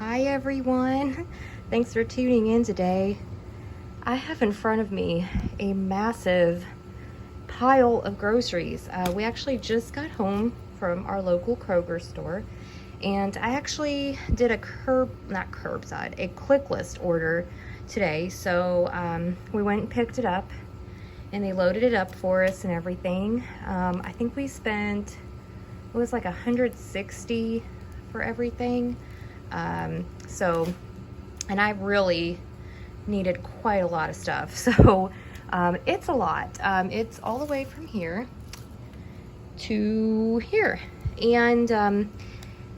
Hi everyone, thanks for tuning in today. I have in front of me a massive pile of groceries. We actually just got home from our local Kroger store, and I actually did a a click list order today. So we went and picked it up, and they loaded it up for us and everything. I think we spent, it was like $160 for everything. And I really needed quite a lot of stuff. So it's a lot. It's all the way from here to here. And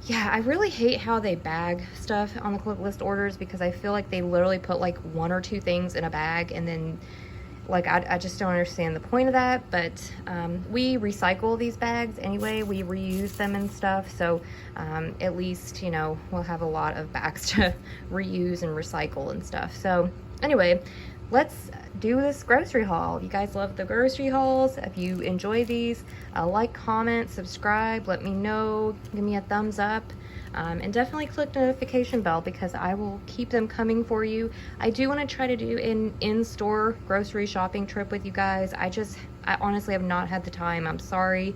yeah, I really hate how they bag stuff on the click list orders, because I feel like they literally put like one or two things in a bag, and then like I just don't understand the point of that. But we recycle these bags anyway, we reuse them and stuff, so at least, you know, we'll have a lot of bags to reuse and recycle and stuff. So anyway, let's do this grocery haul. If you guys love the grocery hauls, if you enjoy these, like, comment, subscribe, let me know, give me a thumbs up. And definitely click the notification bell, because I will keep them coming for you. I do want to try to do an in-store grocery shopping trip with you guys. I honestly have not had the time. I'm sorry,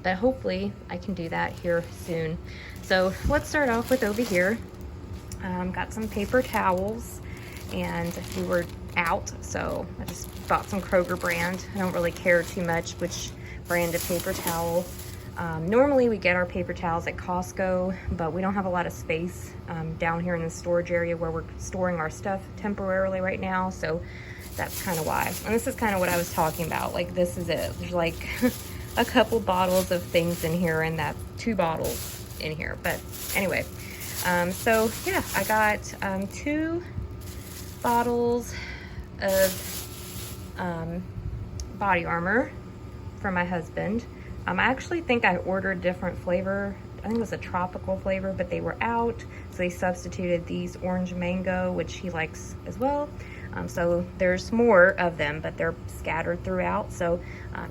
but hopefully I can do that here soon. So let's start off with over here. Got some paper towels, and we were out, so I just bought some Kroger brand. I don't really care too much which brand of paper towel. Normally we get our paper towels at Costco, but we don't have a lot of space down here in the storage area where we're storing our stuff temporarily right now, so that's kind of why. And this is kind of what I was talking about. Like, this is it. There's like a couple bottles of things in here, and that 2 bottles in here. But anyway, so yeah, I got 2 bottles of body armor for my husband. I actually think I ordered different flavor. I think it was a tropical flavor, but they were out, so they substituted these orange mango, which he likes as well. So there's more of them, but they're scattered throughout. So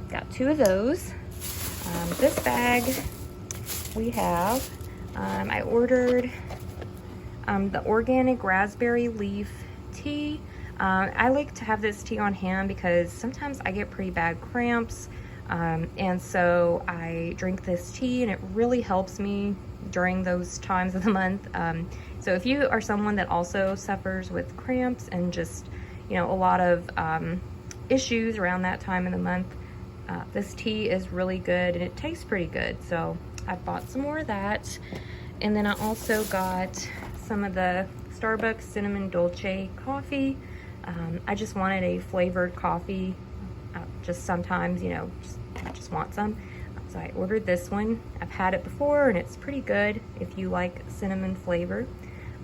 got 2 of those. This bag we have, I ordered the organic raspberry leaf tea. I like to have this tea on hand because sometimes I get pretty bad cramps. And so I drink this tea, and it really helps me during those times of the month. So if you are someone that also suffers with cramps and just, you know, a lot of issues around that time of the month, this tea is really good, and it tastes pretty good. So I bought some more of that. And then I also got some of the Starbucks cinnamon dolce coffee. I just wanted a flavored coffee. Just sometimes, you know, I just want some. So I ordered this one. I've had it before, and it's pretty good if you like cinnamon flavor.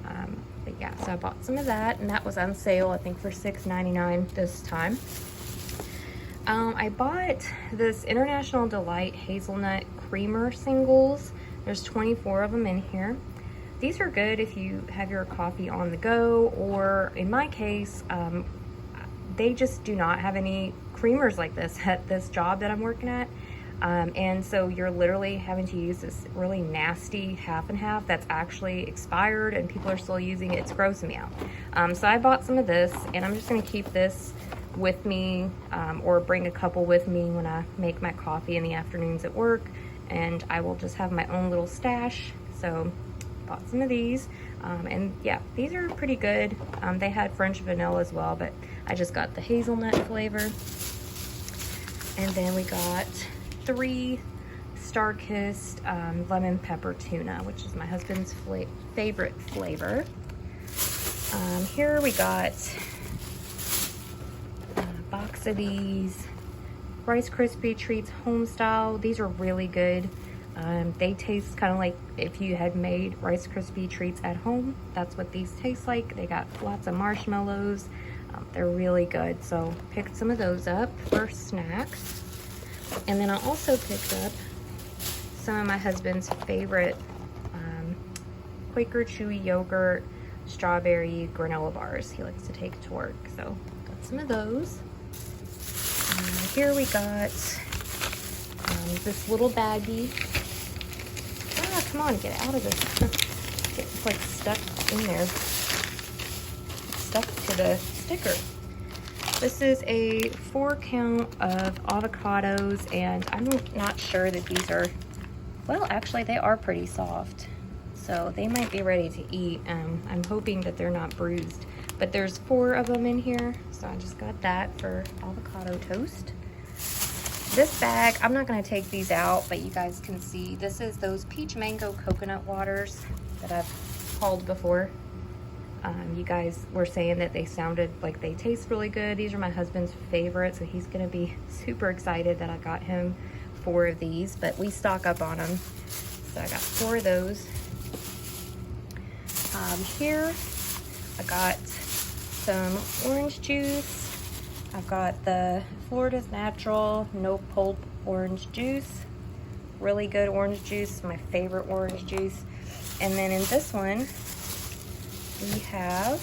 But yeah, so I bought some of that, and that was on sale, I think, for $6.99 this time. I bought this International Delight Hazelnut Creamer singles. There's 24 of them in here. These are good if you have your coffee on the go, or in my case, they just do not have any creamers like this at this job that I'm working at. And so you're literally having to use this really nasty half and half that's actually expired, and people are still using it. It's grossing me out. So I bought some of this, and I'm just gonna keep this with me, or bring a couple with me when I make my coffee in the afternoons at work, and I will just have my own little stash. So bought some of these, and yeah, these are pretty good. They had French vanilla as well, but I just got the hazelnut flavor. And then we got 3 Star-Kissed lemon pepper tuna, which is my husband's favorite flavor. Here we got a box of these Rice Krispie Treats home style. These are really good. They taste kind of like if you had made Rice Krispie Treats at home. That's what these taste like. They got lots of marshmallows. They're really good. So picked some of those up for snacks. And then I also picked up some of my husband's favorite Quaker Chewy yogurt strawberry granola bars he likes to take to work. So got some of those. Here we got this little baggie. Ah, come on, get out of this. It's like stuck in there. Stuck to the sticker. This is a 4 count of avocados, and I'm not sure that these are, well, actually they are pretty soft. So they might be ready to eat. I'm hoping that they're not bruised. But there's 4 of them in here, so I just got that for avocado toast. This bag, I'm not gonna take these out, but you guys can see, this is those peach mango coconut waters that I've hauled before. You guys were saying that they sounded like they taste really good. These are my husband's favorites, so he's gonna be super excited that I got him 4 of these, but we stock up on them. So I got 4 of those. Here, I got some orange juice. I've got the Florida's Natural No Pulp orange juice. Really good orange juice, my favorite orange juice. And then in this one, we have,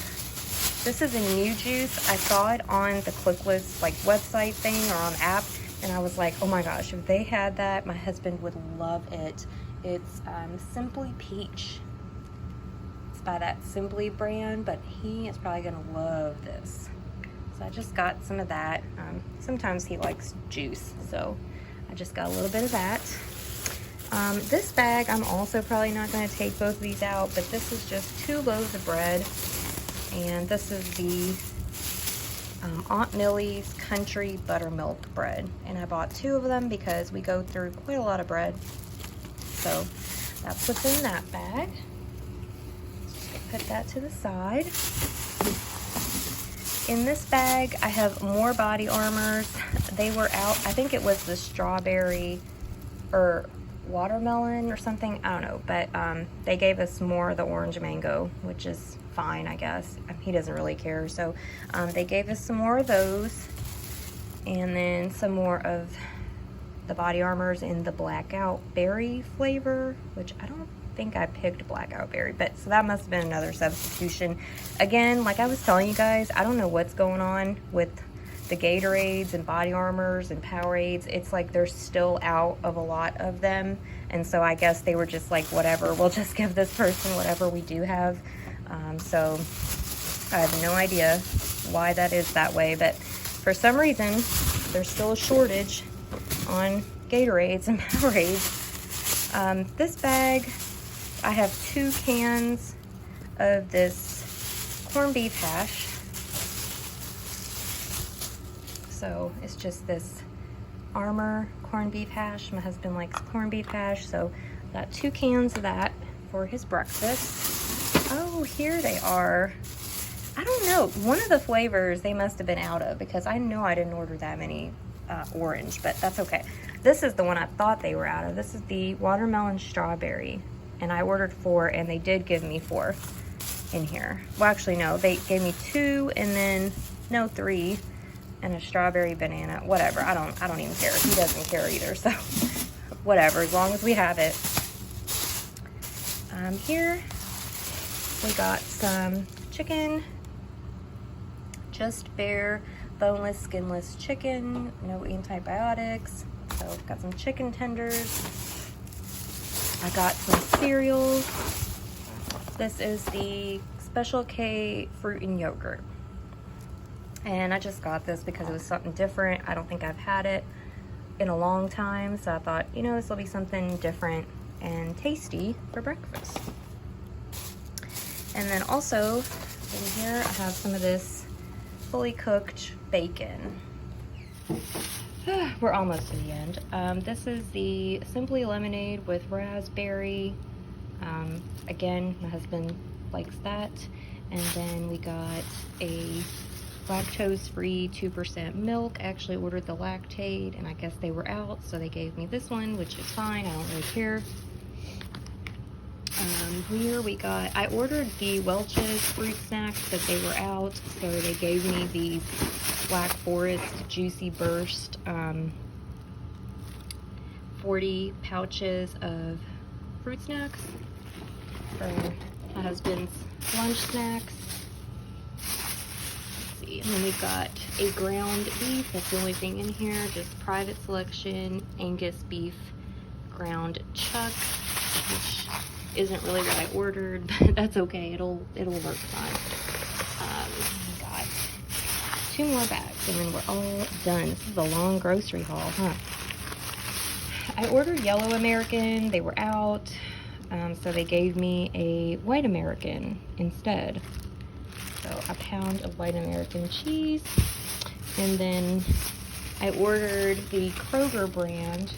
this is a new juice. I saw it on the Clicklist like website thing or on app, and I was like, oh my gosh, if they had that, my husband would love it. It's Simply Peach. It's by that Simply brand, but he is probably gonna love this. So I just got some of that. Sometimes he likes juice, so I just got a little bit of that. This bag, I'm also probably not going to take both of these out, but this is just 2 loaves of bread. And this is the Aunt Millie's Country Buttermilk bread. And I bought 2 of them because we go through quite a lot of bread. So that's what's in that bag. Just put that to the side. In this bag, I have more body armors. They were out, I think it was the strawberry or watermelon or something, I don't know, but they gave us more of the orange mango, which is fine, I guess. He doesn't really care. So they gave us some more of those, and then some more of the body armors in the blackout berry flavor, which I don't think I picked blackout berry, but so that must have been another substitution. Again, like I was telling you guys, I don't know what's going on with the Gatorades and body armors and Powerades. It's like they're still out of a lot of them, and so I guess they were just like, whatever, we'll just give this person whatever we do have. So I have no idea why that is that way, but for some reason there's still a shortage on Gatorades and Powerades. This bag, I have 2 cans of this corned beef hash. So it's just this Armour corned beef hash. My husband likes corned beef hash, so got 2 cans of that for his breakfast. Oh, here they are. I don't know, one of the flavors they must have been out of, because I know I didn't order that many orange, but that's okay. This is the one I thought they were out of. This is the watermelon strawberry, and I ordered 4, and they did give me 4 in here. Well, actually, no, they gave me 2, and then, no, 3, and a strawberry banana, whatever. I don't even care. He doesn't care either, so whatever, as long as we have it. Here, we got some chicken, just bare, boneless, skinless chicken, no antibiotics. So got some chicken tenders. I got some cereal. This is the Special K fruit and yogurt. And I just got this because it was something different. I don't think I've had it in a long time, so I thought, you know, this will be something different and tasty for breakfast. And then also in here I have some of this fully cooked bacon. We're almost to the end. This is the Simply Lemonade with raspberry. Again, my husband likes that. And then we got a lactose-free 2% milk. I actually ordered the lactate, and I guess they were out, so they gave me this one, which is fine. I don't really care. Here we got, I ordered the Welch's fruit snacks, but they were out, so they gave me these Black Forest Juicy Burst 40 pouches of fruit snacks for my husband's lunch snacks. Let's see, and then we got a ground beef. That's the only thing in here, just private selection Angus beef ground chuck, which isn't really what I ordered, but that's okay. It'll work fine. Got 2 more bags, and then we're all done. This is a long grocery haul, huh? I ordered yellow American. They were out, so they gave me a white American instead. So a pound of white American cheese, and then I ordered the Kroger brand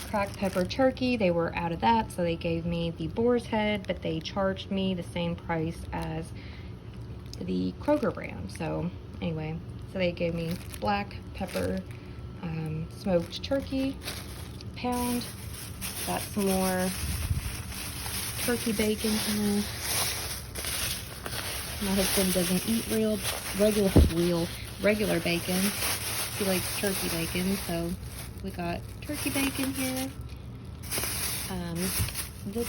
cracked pepper turkey. They were out of that, so they gave me the boar's head, but they charged me the same price as the Kroger brand. So anyway, so they gave me black pepper smoked turkey pound. Got some more turkey bacon here. My husband doesn't eat regular bacon. He likes turkey bacon, so we got turkey bacon here. This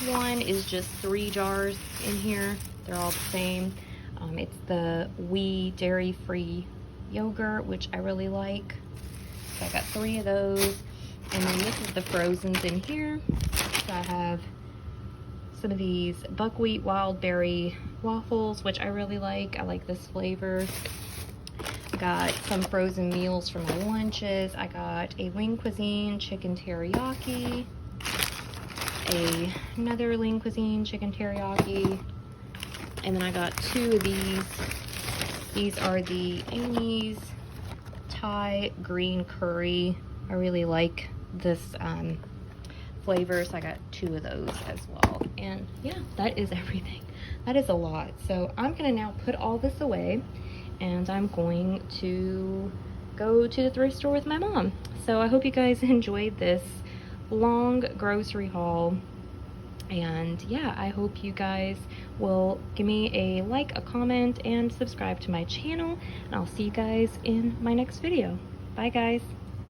one is just 3 jars in here. They're all the same. It's the wee dairy-free yogurt, which I really like. So I got 3 of those. And then this is the frozens in here. So I have some of these Buckwheat wild berry waffles, which I really like. I like this flavor. I got some frozen meals for my lunches. I got a Lean Cuisine chicken teriyaki, another Lean Cuisine chicken teriyaki, and then I got 2 of these. These are the Amy's Thai green curry. I really like this flavor, so I got 2 of those as well. And yeah, that is everything. That is a lot. So I'm gonna now put all this away, and I'm going to go to the thrift store with my mom. So I hope you guys enjoyed this long grocery haul. And yeah, I hope you guys will give me a like, a comment, and subscribe to my channel. And I'll see you guys in my next video. Bye guys.